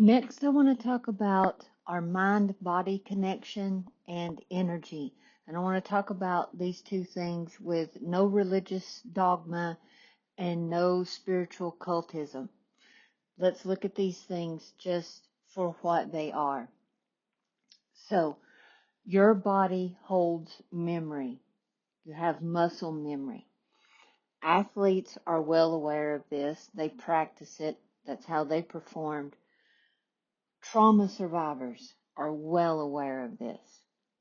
Next, I want to talk about our mind-body connection and energy. And I want to talk about these two things with no religious dogma and no spiritual cultism. Let's look at these things just for what they are. So, your body holds memory. You have muscle memory. Athletes are well aware of this. They practice it. That's how they performed. Trauma survivors are well aware of this.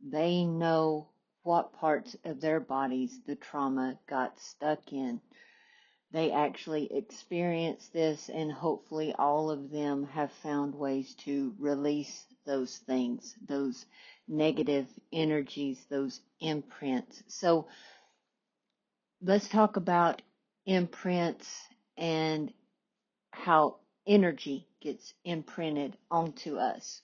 They know what parts of their bodies the trauma got stuck in. They actually experience this, and hopefully all of them have found ways to release those things, those negative energies, those imprints. So let's talk about imprints and how energy gets imprinted onto us.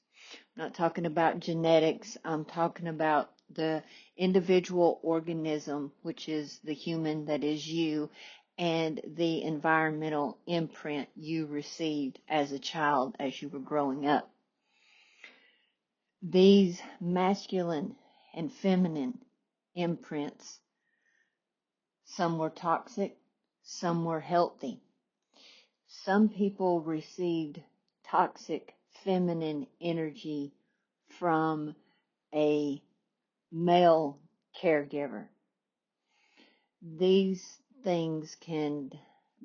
I'm not talking about genetics. I'm talking about the individual organism, which is the human that is you, and the environmental imprint you received as a child as you were growing up. These masculine and feminine imprints, some were toxic, some were healthy. Some people received toxic feminine energy from a male caregiver. These things can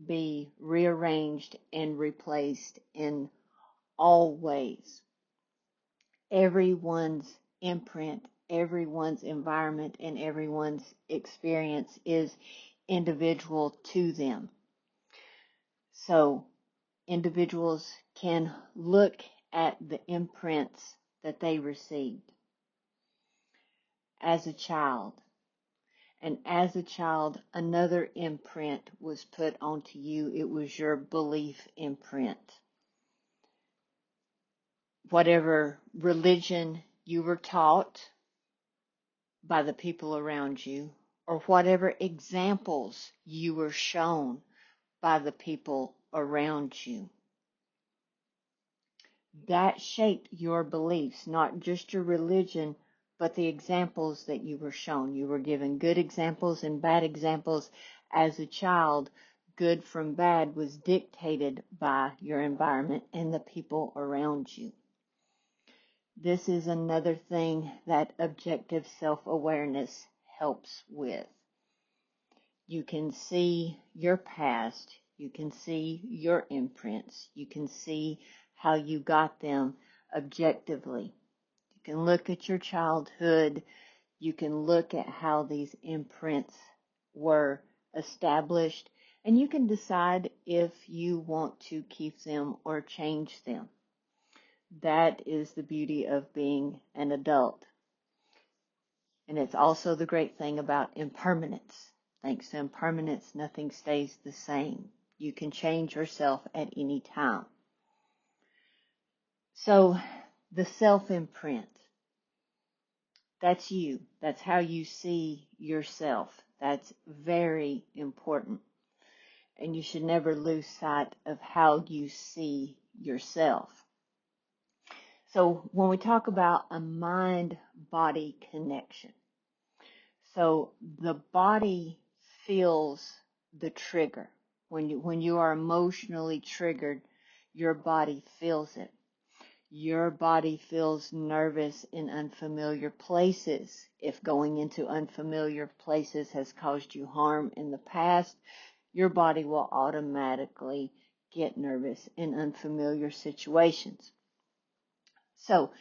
be rearranged and replaced in all ways. Everyone's imprint, everyone's environment, and everyone's experience is individual to them. So individuals can look at the imprints that they received as a child. And as a child, another imprint was put onto you. It was your belief imprint. Whatever religion you were taught by the people around you, or whatever examples you were shown by the people around you, that shaped your beliefs, not just your religion, but the examples that you were shown. You were given good examples and bad examples as a child. Good from bad was dictated by your environment and the people around you. This is another thing that objective self-awareness helps with. You can see your past. You can see your imprints. You can see how you got them objectively. You can look at your childhood. You can look at how these imprints were established, and you can decide if you want to keep them or change them. That is the beauty of being an adult. And it's also the great thing about impermanence. Thanks to impermanence, nothing stays the same. You can change yourself at any time. So the self-imprint, that's you. That's how you see yourself. That's very important. And you should never lose sight of how you see yourself. So when we talk about a mind-body connection, so the body feels the trigger. When you are emotionally triggered, your body feels it. Your body feels nervous in unfamiliar places. If going into unfamiliar places has caused you harm in the past, your body will automatically get nervous in unfamiliar situations. So,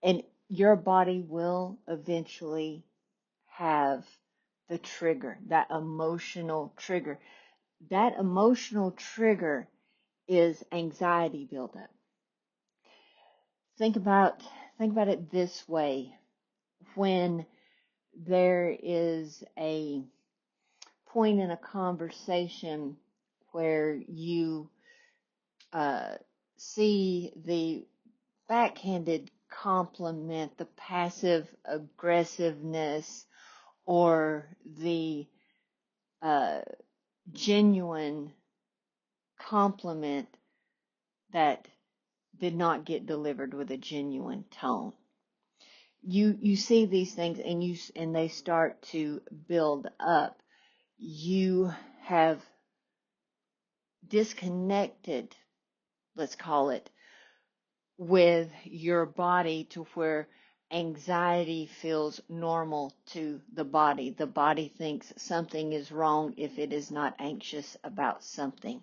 and your body will eventually have the trigger, that emotional trigger. That emotional trigger is anxiety buildup. Think about it this way. When there is a point in a conversation where you see the backhanded compliment, the passive aggressiveness, or the genuine compliment that did not get delivered with a genuine tone. You see these things and they start to build up. You have disconnected, let's call it, with your body to where anxiety feels normal to the body. The body thinks something is wrong if it is not anxious about something.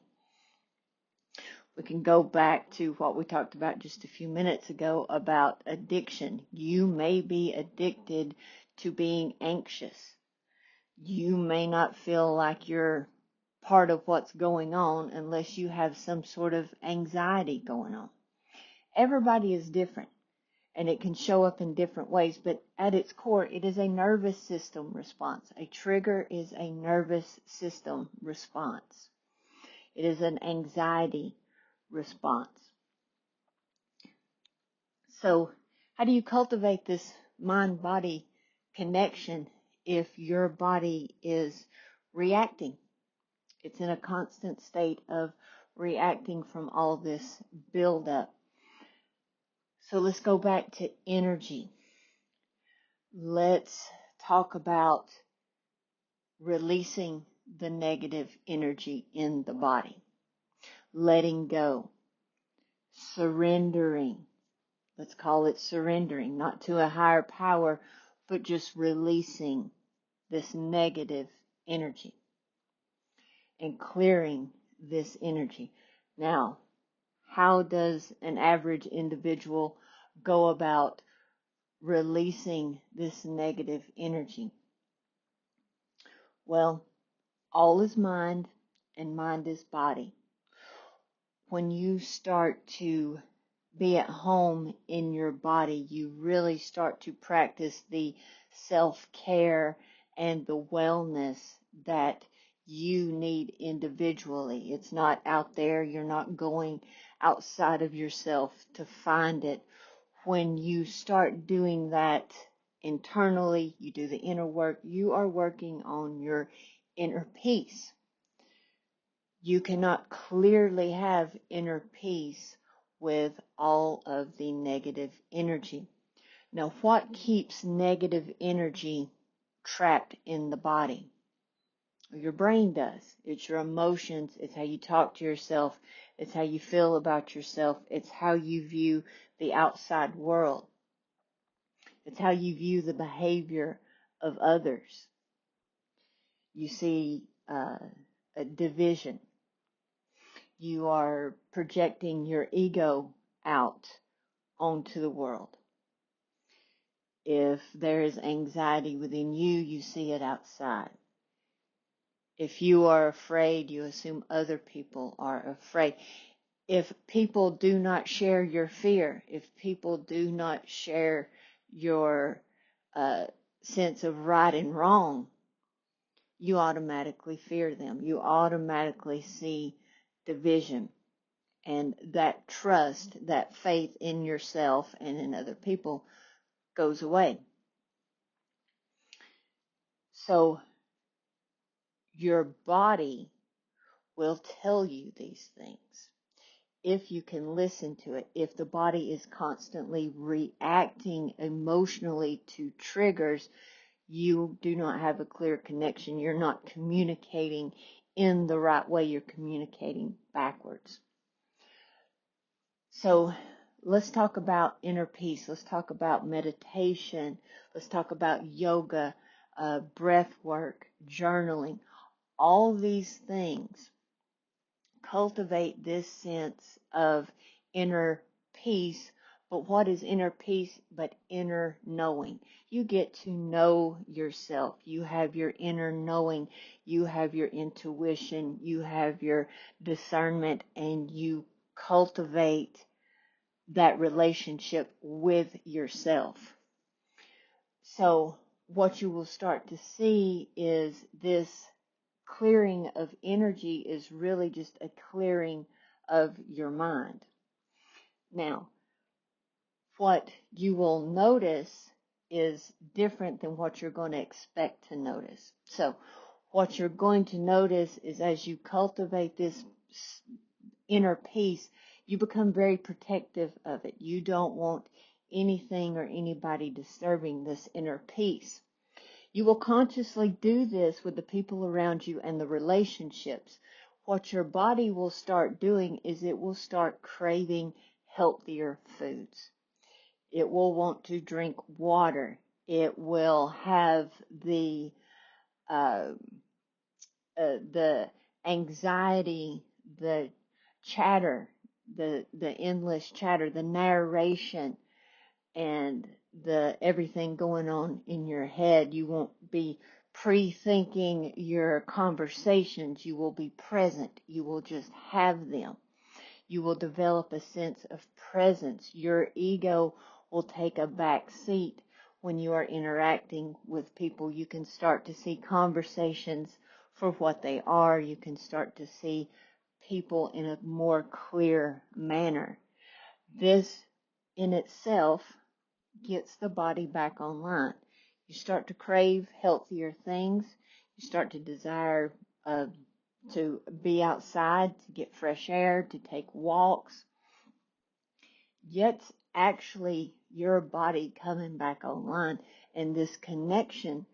We can go back to what we talked about just a few minutes ago about addiction. You may be addicted to being anxious. You may not feel like you're part of what's going on unless you have some sort of anxiety going on. Everybody is different, and it can show up in different ways, but at its core, it is a nervous system response. A trigger is a nervous system response. It is an anxiety response. So how do you cultivate this mind-body connection if your body is reacting? It's in a constant state of reacting from all this buildup. So let's go back to energy. Let's talk about releasing the negative energy in the body, letting go, surrendering. Let's call it surrendering, not to a higher power, but just releasing this negative energy and clearing this energy. Now, how does an average individual go about releasing this negative energy? Well, all is mind and mind is body. When you start to be at home in your body, you really start to practice the self-care and the wellness that you need individually. It's not out there. You're not going outside of yourself to find it. When you start doing that internally, you do the inner work, you are working on your inner peace. You cannot clearly have inner peace with all of the negative energy. Now, what keeps negative energy trapped in the body? Your brain does. It's your emotions. It's how you talk to yourself. It's how you feel about yourself. It's how you view the outside world. It's how you view the behavior of others. You see a division. You are projecting your ego out onto the world. If there is anxiety within you, you see it outside. If you are afraid, you assume other people are afraid. If people do not share your fear, if people do not share your sense of right and wrong, you automatically fear them. You automatically see division. And that trust, that faith in yourself and in other people goes away. So your body will tell you these things. If you can listen to it, if the body is constantly reacting emotionally to triggers, you do not have a clear connection. You're not communicating in the right way. You're communicating backwards. So let's talk about inner peace. Let's talk about meditation. Let's talk about yoga, breath work, journaling. All these things cultivate this sense of inner peace. But what is inner peace but inner knowing? You get to know yourself. You have your inner knowing. You have your intuition. You have your discernment, and you cultivate that relationship with yourself. So what you will start to see is this clearing of energy is really just a clearing of your mind. Now, what you will notice is different than what you're going to expect to notice. So what you're going to notice is as you cultivate this inner peace, You become very protective of it. You don't want anything or anybody disturbing this inner peace. You will consciously do this with the people around you and the relationships. What your body will start doing is it will start craving healthier foods. It will want to drink water. It will have the uh, anxiety, the chatter, the endless chatter, the narration, and the everything going on in your head. You won't be pre-thinking your conversations. You will be present. You will just have them. You will develop a sense of presence. Your ego will take a back seat when you are interacting with people. You can start to see conversations for what they are. You can start to see people in a more clear manner. This in itself gets the body back online. You start to crave healthier things. You start to desire to be outside, to get fresh air, to take walks. Yet actually your body coming back online and this connection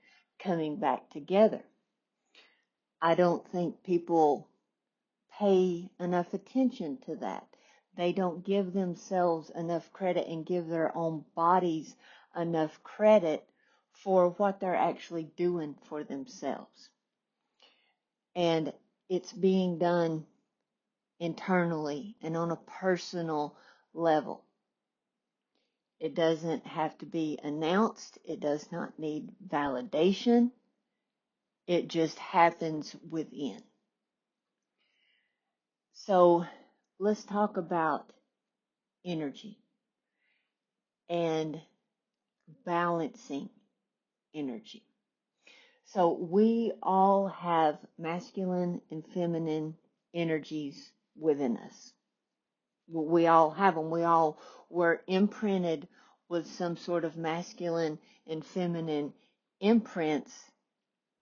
coming back together. I don't think people pay enough attention to that. They don't give themselves enough credit and give their own bodies enough credit for what they're actually doing for themselves. And it's being done internally and on a personal level. It doesn't have to be announced. It does not need validation. It just happens within. So let's talk about energy and balancing energy. So we all have masculine and feminine energies within us. We all have them. We all were imprinted with some sort of masculine and feminine imprints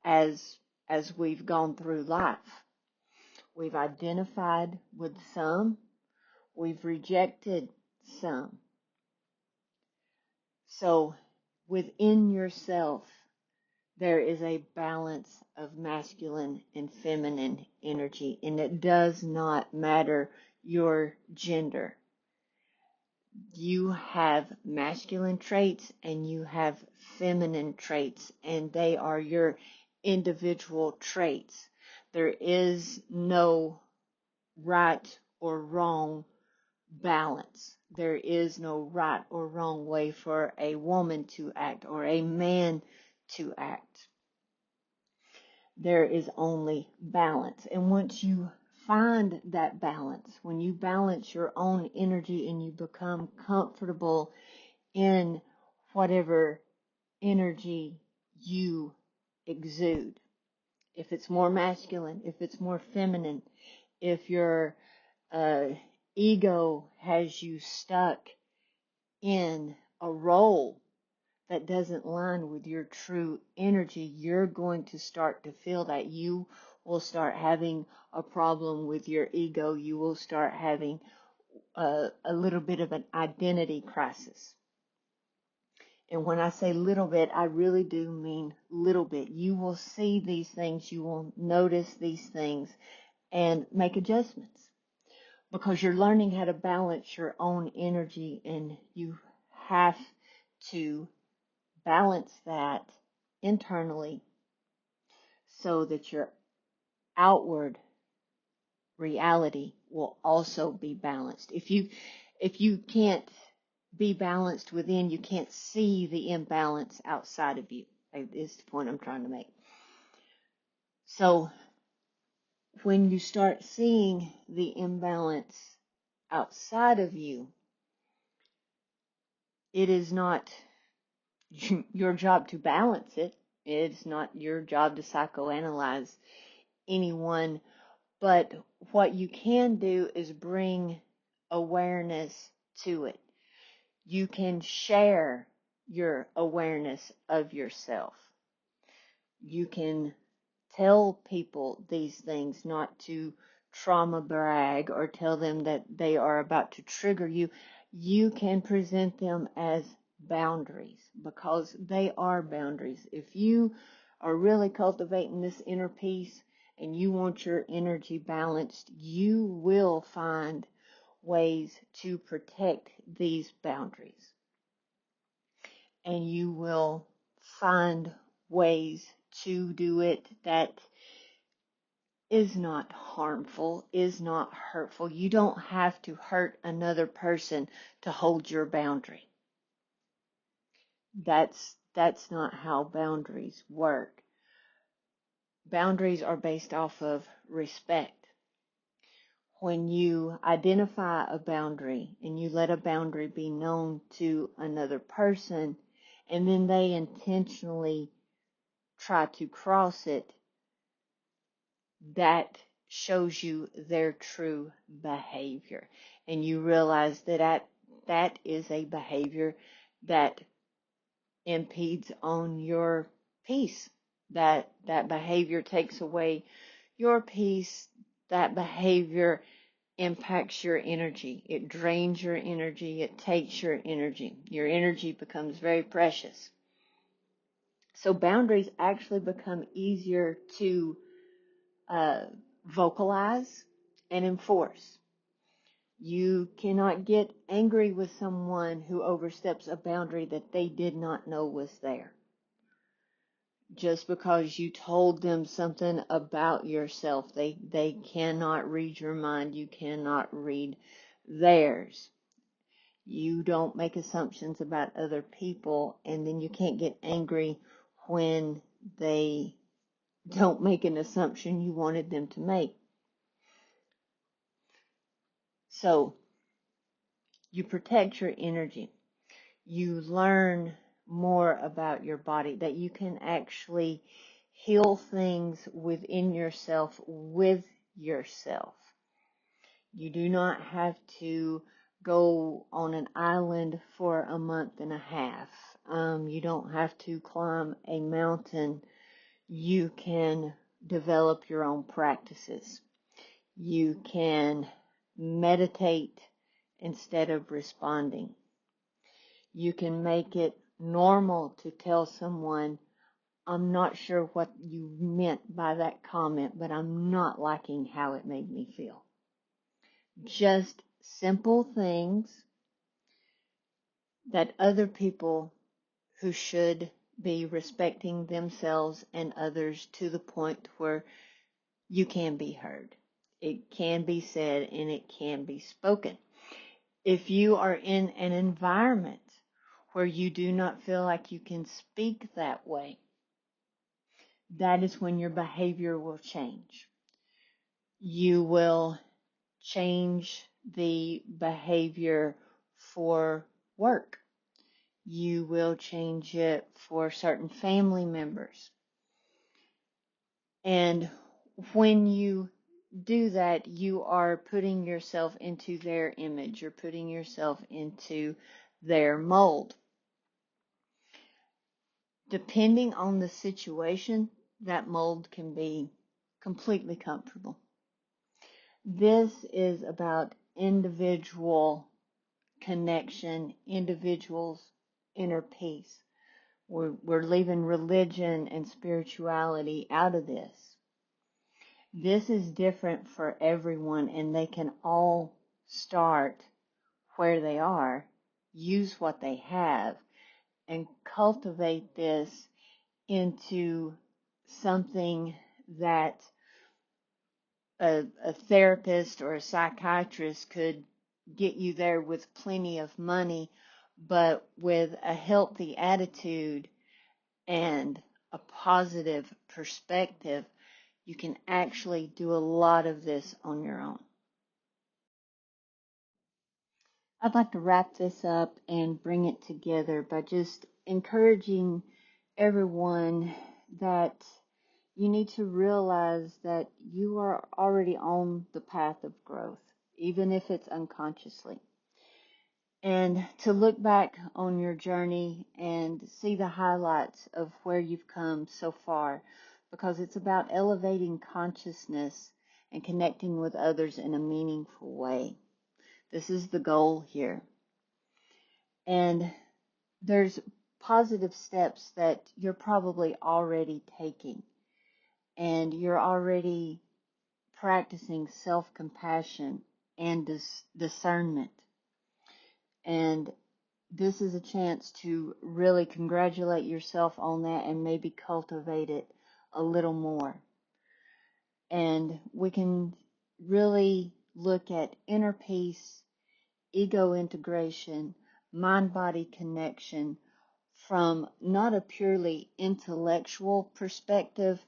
as we've gone through life. We've identified with some, we've rejected some. So within yourself, there is a balance of masculine and feminine energy, and it does not matter your gender. You have masculine traits and you have feminine traits, and they are your individual traits. There is no right or wrong balance. There is no right or wrong way for a woman to act or a man to act. There is only balance. And once you find that balance, when you balance your own energy and you become comfortable in whatever energy you exude, if it's more masculine, if it's more feminine, if your ego has you stuck in a role that doesn't line with your true energy, you're going to start to feel that. You will start having a problem with your ego. You will start having a little bit of an identity crisis. And when I say little bit, I really do mean little bit. You will see these things, you will notice these things and make adjustments because you're learning how to balance your own energy, and you have to balance that internally so that your outward reality will also be balanced. If you can't be balanced within, you can't see the imbalance outside of you. Is the point I'm trying to make. So when you start seeing the imbalance outside of you, it is not your job to balance it. It's not your job to psychoanalyze anyone, but what you can do is bring awareness to it. You can share your awareness of yourself. You can tell people these things, not to trauma brag or tell them that they are about to trigger you, you can present them as boundaries, because they are boundaries. If you are really cultivating this inner peace and you want your energy balanced, you will find ways to protect these boundaries. And you will find ways to do it that is not harmful, is not hurtful. You don't have to hurt another person to hold your boundary. That's not how boundaries work. Boundaries are based off of respect. When you identify a boundary and you let a boundary be known to another person, and then they intentionally try to cross it, that shows you their true behavior. And you realize that is a behavior that impedes on your peace. That behavior takes away your peace. That behavior impacts your energy. It drains your energy. It takes your energy. Your energy becomes very precious. So boundaries actually become easier to vocalize and enforce. You cannot get angry with someone who oversteps a boundary that they did not know was there. Just because you told them something about yourself, they cannot read your mind. You cannot read theirs. You don't make assumptions about other people, and then you can't get angry when they don't make an assumption you wanted them to make. So you protect your energy. You learn more about your body, that you can actually heal things within yourself with yourself. You do not have to go on an island for a month and a half. You don't have to climb a mountain. You can develop your own practices. You can meditate instead of responding. You can make it normal to tell someone, I'm not sure what you meant by that comment, but I'm not liking how it made me feel. Just simple things that other people who should be respecting themselves and others to the point where you can be heard. It can be said and it can be spoken. If you are in an environment where you do not feel like you can speak that way, that is when your behavior will change. You will change the behavior for work. You will change it for certain family members. And when you do that, you are putting yourself into their image. You're putting yourself into their mold. Depending on the situation, that mold can be completely comfortable. This is about individual connection, individuals' inner peace. We're leaving religion and spirituality out of this. This is different for everyone, and they can all start where they are, use what they have, and cultivate this into something that a therapist or a psychiatrist could get you there with plenty of money, but with a healthy attitude and a positive perspective, you can actually do a lot of this on your own. I'd like to wrap this up and bring it together by just encouraging everyone that you need to realize that you are already on the path of growth, even if it's unconsciously. And to look back on your journey and see the highlights of where you've come so far, because it's about elevating consciousness and connecting with others in a meaningful way. This is the goal here. And there's positive steps that you're probably already taking, and you're already practicing self-compassion and discernment. And this is a chance to really congratulate yourself on that and maybe cultivate it a little more. And we can really look at inner peace, ego integration, mind-body connection from not a purely intellectual perspective,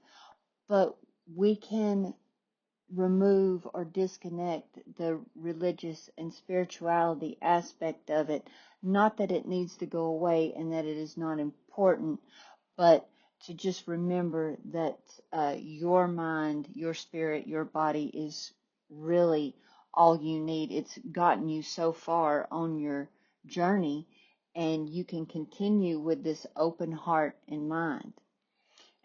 but we can remove or disconnect the religious and spirituality aspect of it. Not that it needs to go away and that it is not important, but to just remember that your mind, your spirit, your body is really all you need. It's gotten you so far on your journey, and you can continue with this open heart and mind.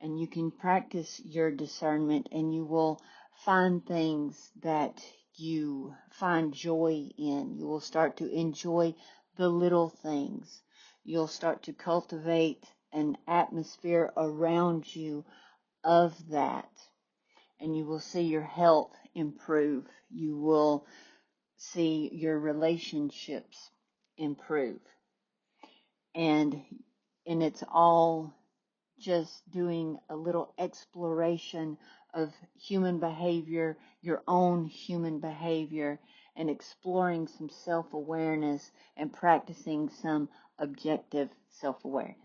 And you can practice your discernment, and you will find things that you find joy in. You will start to enjoy the little things. You'll start to cultivate an atmosphere around you of that, and you will see your health improve. You will see your relationships improve. And it's all just doing a little exploration of human behavior, your own human behavior, and exploring some self-awareness and practicing some objective self-awareness.